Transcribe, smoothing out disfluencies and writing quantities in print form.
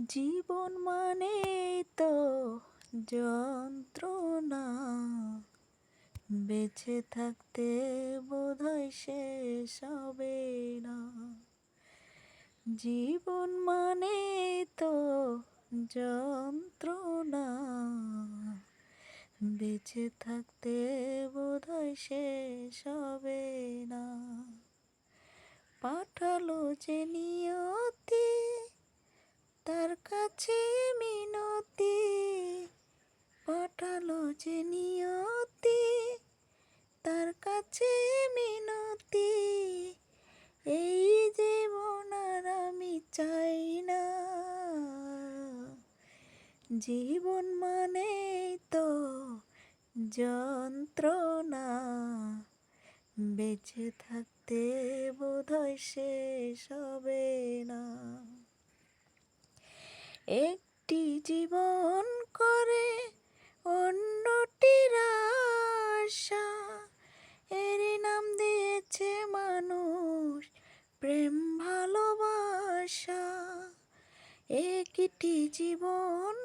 জীবন মানে তো যন্ত্রণা, বেঁচে থাকতে বোধহয় শেষ হবে না। জীবন মানে তো যন্ত্রণা, বেঁচে থাকতে বোধহয় শেষ হবে না। পাঠালো যে নিয়তি, তার কাছে মিনতি, পাঠালো যে নিয়তি, তার কাছে মিনতি। এই জীবন আর আমি চাই না। জীবন মানে তো যন্ত্রণা, বেঁচে থাকতে বোধহয় শেষ হবে না। একটি জীবন করে অন্যটির আশা, এরই নাম দিয়েছে মানুষ প্রেম ভালোবাসা। একটি জীবন